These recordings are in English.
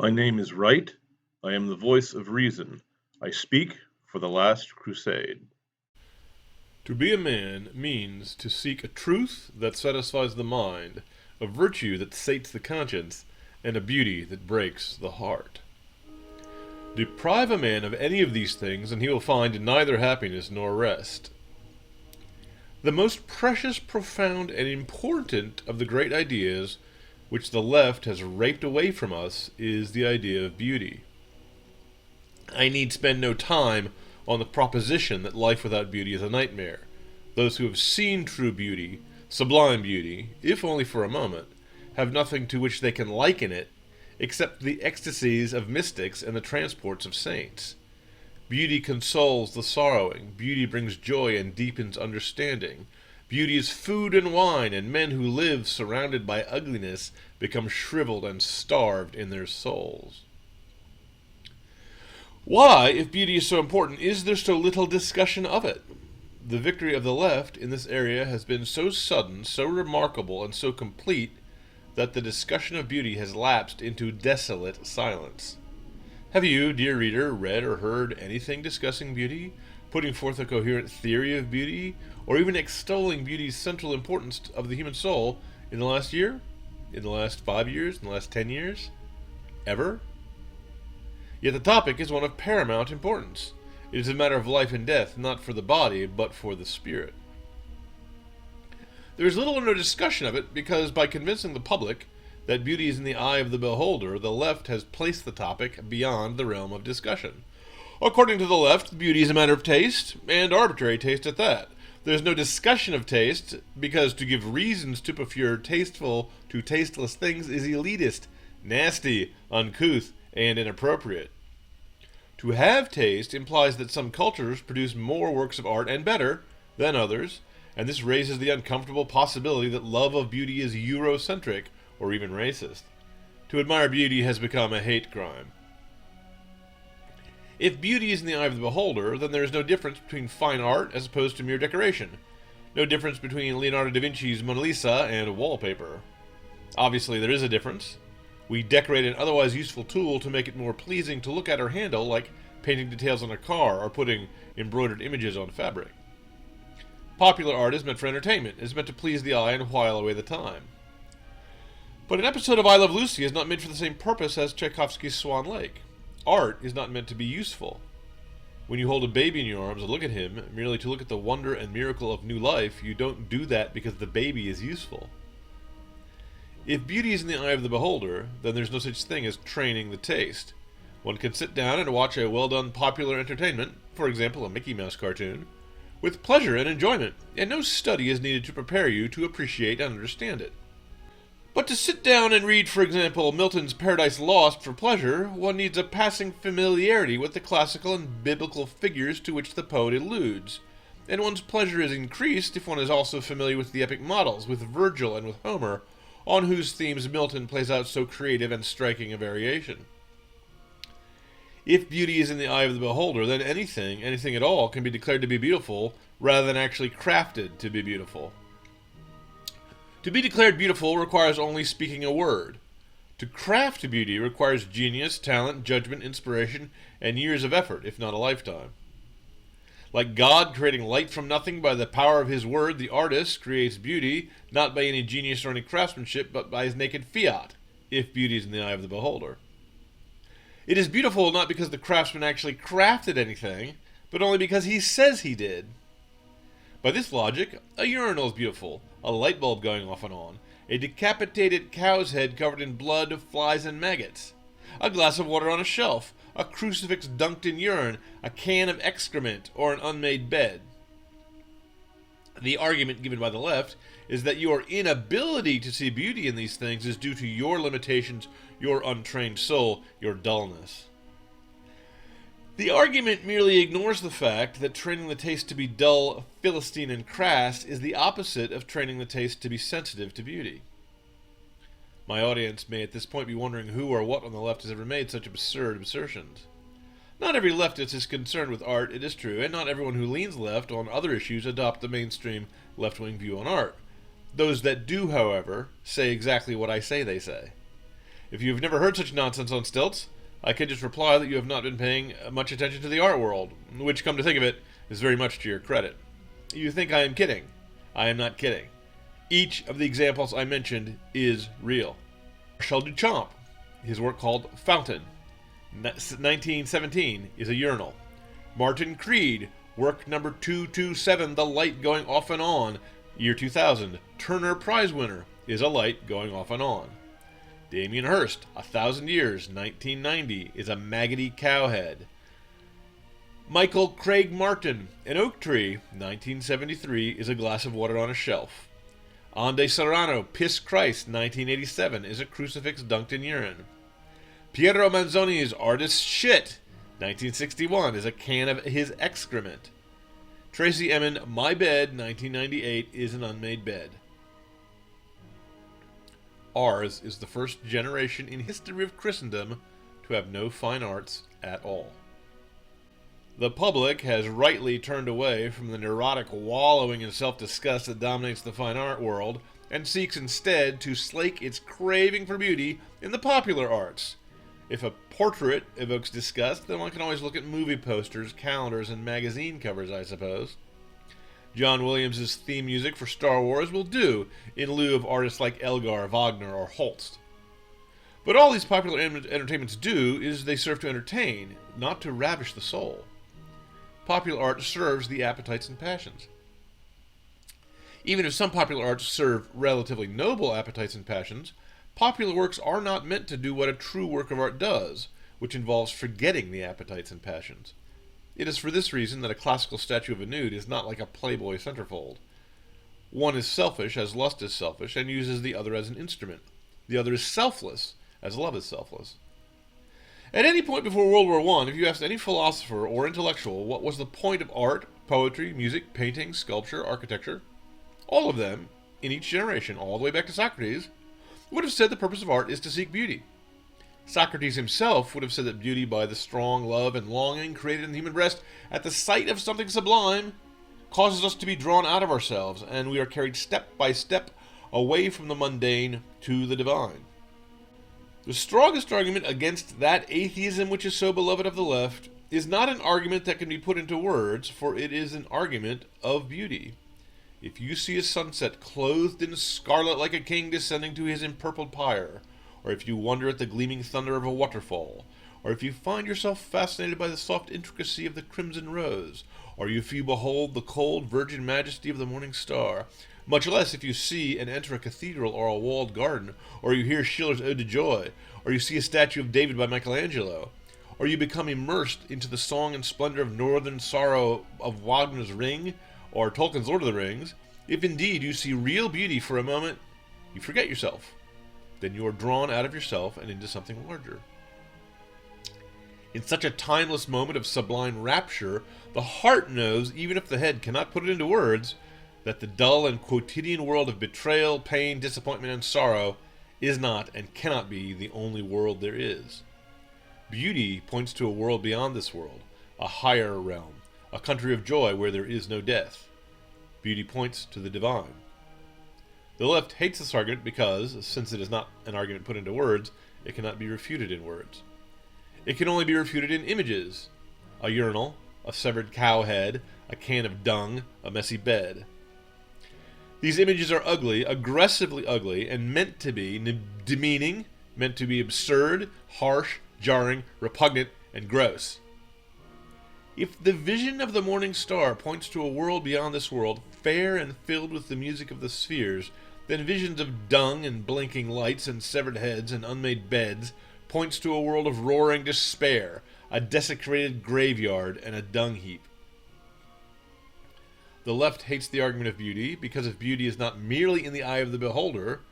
My name is Right. I am the voice of reason. I speak for the Last Crusade. To be a man means to seek a truth that satisfies the mind, a virtue that sates the conscience, and a beauty that breaks the heart. Deprive a man of any of these things, and he will find neither happiness nor rest. The most precious, profound, and important of the great ideas which the left has raped away from us is the idea of beauty. I need spend no time on the proposition that life without beauty is a nightmare. Those who have seen true beauty, sublime beauty, if only for a moment, have nothing to which they can liken it except the ecstasies of mystics and the transports of saints. Beauty consoles the sorrowing, beauty brings joy and deepens understanding. Beauty is food and wine, and men who live surrounded by ugliness become shriveled and starved in their souls. Why, if beauty is so important, is there so little discussion of it? The victory of the left in this area has been so sudden, so remarkable, and so complete that the discussion of beauty has lapsed into desolate silence. Have you, dear reader, read or heard anything discussing beauty, putting forth a coherent theory of beauty, or even extolling beauty's central importance of the human soul in the last year? In the last 5 years? In the last 10 years? Ever? Yet the topic is one of paramount importance. It is a matter of life and death, not for the body, but for the spirit. There is little or no discussion of it because by convincing the public that beauty is in the eye of the beholder, the left has placed the topic beyond the realm of discussion. According to the left, beauty is a matter of taste, and arbitrary taste at that. There's no discussion of taste, because to give reasons to prefer tasteful to tasteless things is elitist, nasty, uncouth, and inappropriate. To have taste implies that some cultures produce more works of art and better than others, and this raises the uncomfortable possibility that love of beauty is Eurocentric or even racist. To admire beauty has become a hate crime. If beauty is in the eye of the beholder, then there is no difference between fine art as opposed to mere decoration. No difference between Leonardo da Vinci's Mona Lisa and wallpaper. Obviously, there is a difference. We decorate an otherwise useful tool to make it more pleasing to look at or handle, like painting details on a car or putting embroidered images on fabric. Popular art is meant for entertainment, is meant to please the eye and while away the time. But an episode of I Love Lucy is not made for the same purpose as Tchaikovsky's Swan Lake. Art is not meant to be useful. When you hold a baby in your arms and look at him, merely to look at the wonder and miracle of new life, you don't do that because the baby is useful. If beauty is in the eye of the beholder, then there's no such thing as training the taste. One can sit down and watch a well-done popular entertainment, for example a Mickey Mouse cartoon, with pleasure and enjoyment, and no study is needed to prepare you to appreciate and understand it. But to sit down and read, for example, Milton's Paradise Lost for pleasure, one needs a passing familiarity with the classical and biblical figures to which the poet alludes, and one's pleasure is increased if one is also familiar with the epic models, with Virgil and with Homer, on whose themes Milton plays out so creative and striking a variation. If beauty is in the eye of the beholder, then anything at all, can be declared to be beautiful rather than actually crafted to be beautiful. To be declared beautiful requires only speaking a word. To craft beauty requires genius, talent, judgment, inspiration, and years of effort, if not a lifetime. Like God creating light from nothing by the power of his word, the artist creates beauty not by any genius or any craftsmanship, but by his naked fiat, if beauty is in the eye of the beholder. It is beautiful not because the craftsman actually crafted anything, but only because he says he did. By this logic, a urinal is beautiful, a light bulb going off and on, a decapitated cow's head covered in blood, flies, and maggots, a glass of water on a shelf, a crucifix dunked in urine, a can of excrement, or an unmade bed. The argument given by the left is that your inability to see beauty in these things is due to your limitations, your untrained soul, your dullness. The argument merely ignores the fact that training the taste to be dull, philistine, and crass is the opposite of training the taste to be sensitive to beauty. My audience may at this point be wondering who or what on the left has ever made such absurd assertions. Not every leftist is concerned with art, it is true, and not everyone who leans left on other issues adopt the mainstream left-wing view on art. Those that do, however, say exactly what I say they say. If you have never heard such nonsense on stilts, I can just reply that you have not been paying much attention to the art world, which, come to think of it, is very much to your credit. You think I am kidding. I am not kidding. Each of the examples I mentioned is real. Marcel Duchamp, his work called Fountain, 1917, is a urinal. Martin Creed, work number 227, The Light Going Off and On, year 2000, Turner Prize winner, is a light going off and on. Damien Hirst, 1,000 Years, 1990, is a maggoty cowhead. Michael Craig Martin, An Oak Tree, 1973, is a glass of water on a shelf. Ande Serrano, Piss Christ, 1987, is a crucifix dunked in urine. Piero Manzoni's Artist's Shit, 1961, is a can of his excrement. Tracy Emin, My Bed, 1998, is an unmade bed. Ours is the first generation in history of Christendom to have no fine arts at all. The public has rightly turned away from the neurotic wallowing in self-disgust that dominates the fine art world and seeks instead to slake its craving for beauty in the popular arts. If a portrait evokes disgust, then one can always look at movie posters, calendars, and magazine covers, I suppose. John Williams' theme music for Star Wars will do in lieu of artists like Elgar, Wagner, or Holst. But all these popular entertainments do is they serve to entertain, not to ravish the soul. Popular art serves the appetites and passions. Even if some popular arts serve relatively noble appetites and passions, popular works are not meant to do what a true work of art does, which involves forgetting the appetites and passions. It is for this reason that a classical statue of a nude is not like a Playboy centerfold. One is selfish, as lust is selfish, and uses the other as an instrument. The other is selfless, as love is selfless. At any point before World War I, if you asked any philosopher or intellectual what was the point of art, poetry, music, painting, sculpture, architecture, all of them, in each generation, all the way back to Socrates, would have said the purpose of art is to seek beauty. Socrates himself would have said that beauty, by the strong love and longing created in the human breast at the sight of something sublime, causes us to be drawn out of ourselves, and we are carried step by step away from the mundane to the divine. The strongest argument against that atheism which is so beloved of the left is not an argument that can be put into words, for it is an argument of beauty. If you see a sunset clothed in scarlet like a king descending to his empurpled pyre, or if you wonder at the gleaming thunder of a waterfall, or if you find yourself fascinated by the soft intricacy of the crimson rose, or if you behold the cold virgin majesty of the morning star, much less if you see and enter a cathedral or a walled garden, or you hear Schiller's Ode to Joy, or you see a statue of David by Michelangelo, or you become immersed into the song and splendor of Northern Sorrow of Wagner's Ring, or Tolkien's Lord of the Rings, if indeed you see real beauty for a moment, you forget yourself. Then you are drawn out of yourself and into something larger. In such a timeless moment of sublime rapture, the heart knows, even if the head cannot put it into words, that the dull and quotidian world of betrayal, pain, disappointment, and sorrow is not and cannot be the only world there is. Beauty points to a world beyond this world, a higher realm, a country of joy where there is no death. Beauty points to the divine. The left hates this argument because, since it is not an argument put into words, it cannot be refuted in words. It can only be refuted in images: a urinal, a severed cow head, a can of dung, a messy bed. These images are ugly, aggressively ugly, and meant to be demeaning, meant to be absurd, harsh, jarring, repugnant, and gross. If the vision of the morning star points to a world beyond this world, fair and filled with the music of the spheres, then visions of dung and blinking lights and severed heads and unmade beds points to a world of roaring despair, a desecrated graveyard, and a dung heap. The left hates the argument of beauty because if beauty is not merely in the eye of the beholder,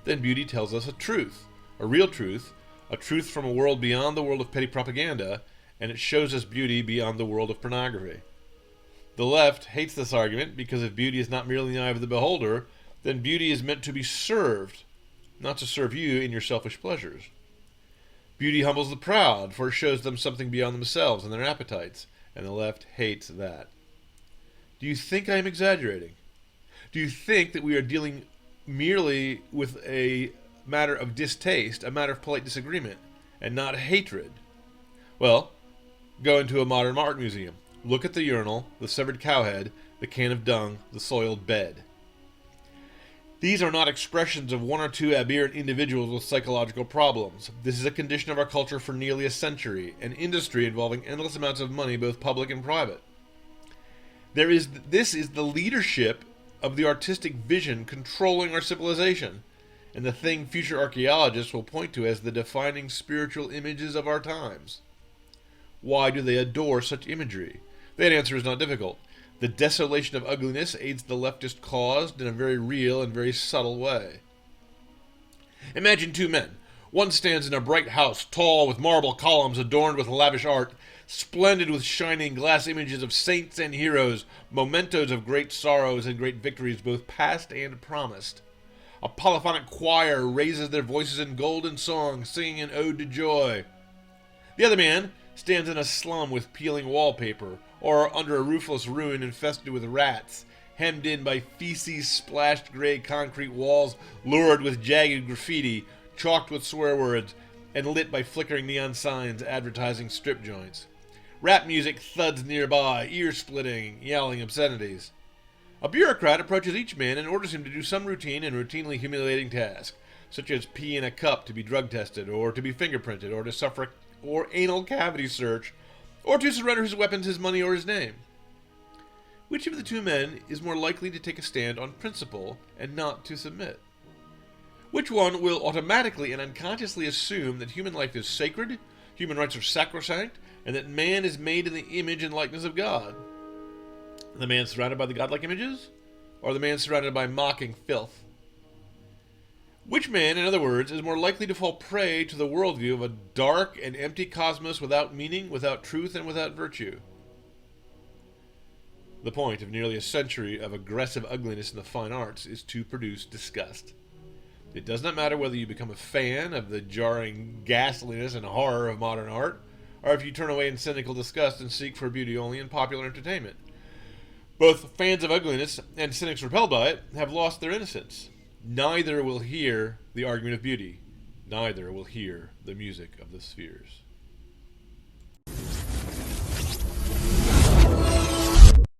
then beauty tells us a truth, a real truth, a truth from a world beyond the world of petty propaganda, and it shows us beauty beyond the world of pornography. The left hates this argument because if beauty is not merely in the eye of the beholder, then beauty is meant to be served, not to serve you in your selfish pleasures. Beauty humbles the proud, for it shows them something beyond themselves and their appetites, and the left hates that. Do you think I am exaggerating? Do you think that we are dealing merely with a matter of distaste, a matter of polite disagreement, and not hatred? Well, go into a modern art museum. Look at the urinal, the severed cowhead, the can of dung, the soiled bed. These are not expressions of one or two aberrant individuals with psychological problems. This is a condition of our culture for nearly a century, an industry involving endless amounts of money, both public and private. This is the leadership of the artistic vision controlling our civilization, and the thing future archaeologists will point to as the defining spiritual images of our times. Why do they adore such imagery? That answer is not difficult. The desolation of ugliness aids the leftist cause in a very real and very subtle way. Imagine two men. One stands in a bright house, tall with marble columns adorned with lavish art, splendid with shining glass images of saints and heroes, mementos of great sorrows and great victories, both past and promised. A polyphonic choir raises their voices in golden song, singing an ode to joy. The other man stands in a slum with peeling wallpaper, or under a roofless ruin infested with rats, hemmed in by feces-splashed gray concrete walls, lurid with jagged graffiti, chalked with swear words, and lit by flickering neon signs advertising strip joints. Rap music thuds nearby, ear-splitting, yelling obscenities. A bureaucrat approaches each man and orders him to do some routine and routinely humiliating task, such as pee in a cup to be drug tested, or to be fingerprinted, or to suffer or anal cavity search, or to surrender his weapons, his money, or his name. Which of the two men is more likely to take a stand on principle and not to submit? Which one will automatically and unconsciously assume that human life is sacred, human rights are sacrosanct, and that man is made in the image and likeness of God? The man surrounded by the godlike images, or the man surrounded by mocking filth? Which man, in other words, is more likely to fall prey to the worldview of a dark and empty cosmos without meaning, without truth, and without virtue? The point of nearly a century of aggressive ugliness in the fine arts is to produce disgust. It does not matter whether you become a fan of the jarring ghastliness and horror of modern art, or if you turn away in cynical disgust and seek for beauty only in popular entertainment. Both fans of ugliness and cynics repelled by it have lost their innocence. Neither will hear the argument of beauty. Neither will hear the music of the spheres.